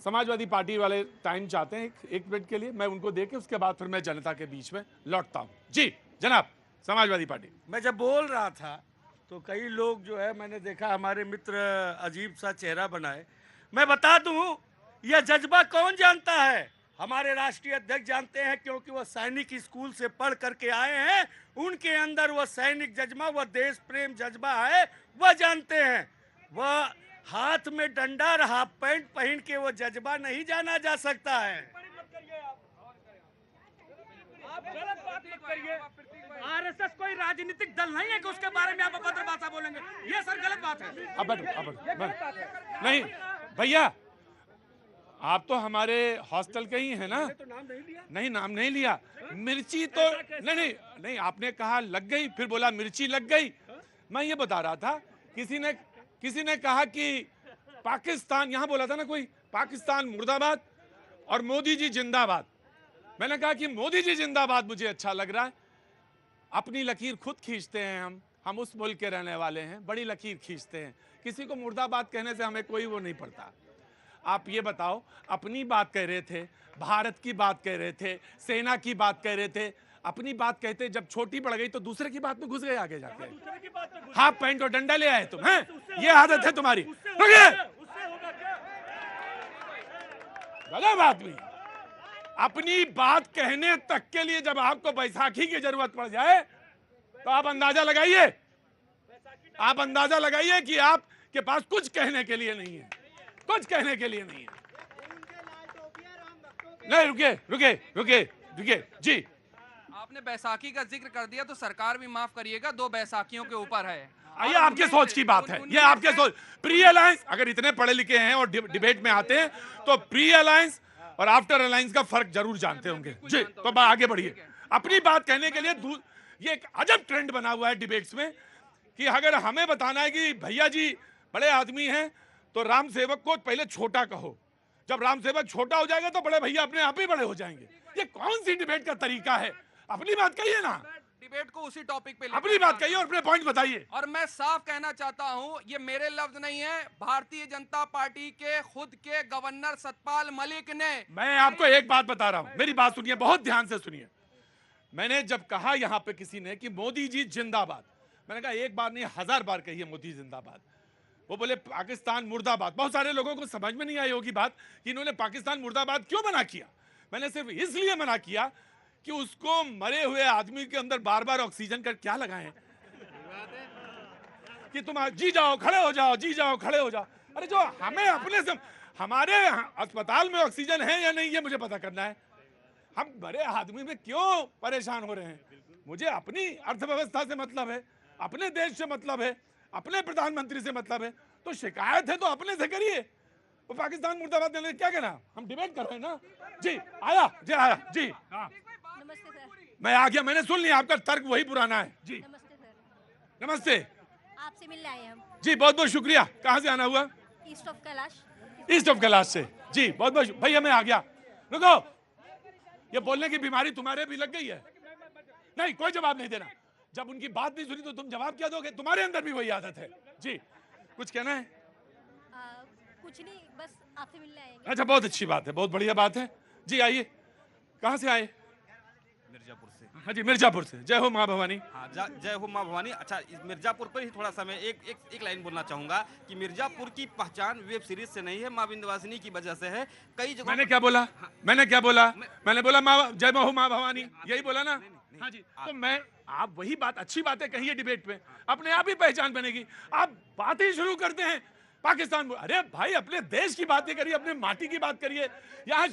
Samajwadi party वाले time चाहते हैं एक मिनट के लिए, मैं उनको दे के उसके बाद फिर मैं जनता के बीच में लौटता हूं। जी जनाब, समाजवादी पार्टी। मैं जब बोल रहा था तो कई लोग जो है मैंने देखा हमारे मित्र अजीब सा चेहरा बनाए। मैं बता दूं, यह जज्बा कौन जानता है? हमारे राष्ट्रीय अध्यक्ष जानते हैं, क्योंकि वह सैनिक स्कूल से पढ़ करके आए हैं। उनके अंदर वह सैनिक जज्बा, वह देश प्रेम जज्बा है, वह जानते हैं। वह हाथ में डंडा और हाफ पैंट पहन के वो जज्बा नहीं जाना जा सकता है। आप गलत बात मत करिए। आरएसएस कोई राजनीतिक दल नहीं है कि उसके बारे में आप अभद्र भाषा बोलेंगे। ये सर गलत बात है। अब नहीं भैया, आप तो हमारे हॉस्टल के ही हैं ना? तो नाम नहीं लिया। नहीं, नाम नहीं लिया। मिर्ची तो नहीं, आपने कहा लग गई, फिर बोला मिर्ची लग गई। मैं ये बता रहा था, किसी ने कहा कि पाकिस्तान, यहां बोला था ना कोई, पाकिस्तान मुर्दाबाद और मोदी जी जिंदाबाद। मैंने कहा कि मोदी जी जिंदाबाद मुझे अच्छा लग रहा है। अपनी लकीर खुद खींचते हैं हम उस मुल्क के रहने वाले हैं, बड़ी लकीर खींचते हैं। किसी को मुर्दाबाद कहने से हमें कोई वो नहीं पड़ता। आप ये बताओ, अपनी बात कह रहे थे, भारत की बात कह रहे थे, सेना की बात कह रहे थे, अपनी बात कहते जब छोटी पड़ गई तो दूसरे की बात में घुस गए आगे जाके। हाफ पैंट और डंडा ले आए तुम, हैं? ये आदत है तुम्हारी। गलत आदमी। अपनी बात कहने तक के लिए जब आपको बैसाखी की जरूरत पड़ जाए तो आप अंदाजा लगाइए कि आपके पास कुछ कहने के लिए नहीं है, कुछ कहने के लिए नहीं है। नहीं, रुके जी। आपने बैसाखी का जिक्र कर दिया तो सरकार भी माफ करिएगा, 2 बैसाखियों के ऊपर है। ये आपके सोच की बात है, ये आपके सोच। प्री अलायंस, अगर इतने पढ़े लिखे हैं और डिबेट में आते हैं तो प्री अलायंस और आफ्टर अलायंस का फर्क जरूर जानते होंगे जी। तो आगे बढ़िए। अपनी बात कहने के लिए ये एक अजब ट्रेंड बना हुआ है डिबेट्स में कि अगर हमें बताना है कि भैया जी बड़े आदमी हैं तो राम सेवक को पहले छोटा कहो, जब राम सेवक छोटा हो जाएगा तो बड़े भैया अपने आप ही बड़े हो जाएंगे। ये कौन सी डिबेट का तरीका है? अपनी बात कहिए ना, डिबेट को उसी टॉपिक पे अपनी बात कहिए और अपने पॉइंट बताइए। और मैं साफ कहना चाहता हूं, ये मेरे लफ्ज नहीं है, भारतीय जनता पार्टी के खुद के गवर्नर सतपाल मलिक ने। मैं आपको एक बात बता रहा हूं, मेरी बात सुनिए, बहुत ध्यान से सुनिए। मैंने जब कहा यहां पे किसी ने कि मोदी जी जिंदाबाद, मैंने कहा एक बार नहीं 1000 बार कहिए मोदी जिंदाबाद। वो बोले पाकिस्तान मुर्दाबाद। बहुत सारे लोगों को समझ में नहीं आई होगी बात कि इन्होंने पाकिस्तान मुर्दाबाद क्यों मना किया। मैंने सिर्फ इसलिए मना किया कि उसको मरे हुए आदमी के अंदर बार बार ऑक्सीजन का क्या लगाएं कि तुम जी जाओ खड़े हो जाओ, जी जाओ खड़े हो जाओ। अरे जो हमें अपने से, हमारे अस्पताल में ऑक्सीजन है या नहीं ये मुझे पता करना है। हम मरे आदमी में क्यों परेशान हो रहे हैं? मुझे अपनी अर्थव्यवस्था से मतलब है, अपने देश से मतलब है, अपने प्रधानमंत्री से मतलब है। तो शिकायत है तो अपने से करिए। वो पाकिस्तान मुर्दाबाद देने क्या कहना, हम डिबेट कर रहे हैं ना जी। आया जी। हाँ नमस्ते सर। मैं आ गया, मैंने सुन लिया, आपका तर्क वही पुराना है जी। नमस्ते सर। नमस्ते आपसे मिलने आए हम। जी, बहुत बहुत शुक्रिया। कहाँ से आना हुआ? East of Kailash. East of Kailash से जी, बहुत बहुत भैया मैं आ गया। रुको, ये बोलने की बीमारी तुम्हारे भी लग गई है? नहीं, कोई जवाब नहीं देना। जब उनकी बात नहीं सुनी तो तुम जवाब क्या दोगे? तुम्हारे अंदर भी वही आदत है जी। कुछ कहना है? कुछ नहीं, बस आपसे मिलने आएंगे। अच्छा, बहुत अच्छी बात है, बहुत बढ़िया बात है जी। आइए, कहाँ से आए? मिर्जापुर से। हाँ जी, मिर्जापुर से। जय हो माँ भवानी। हाँ, जय हो माँ भवानी। अच्छा, इस मिर्जापुर पर ही थोड़ा सा मैं एक लाइन बोलना चाहूंगा कि मिर्जापुर की पहचान वेब सीरीज से नहीं है, माँ विंध्यवासिनी की वजह से है। कई जगह मैंने क्या बोला? मैंने बोला माँ, जय हो माँ भवानी, यही बोला ना? हाँ जी। तो आप वही बात, अच्छी बातें कहिए डिबेट पे, अपने आप ही पहचान बनेगी। आप बात ही शुरू करते हैं पाकिस्तान। अरे भाई, अपने देश की बातें करिए, अपने माटी की बात करिए। यहाँ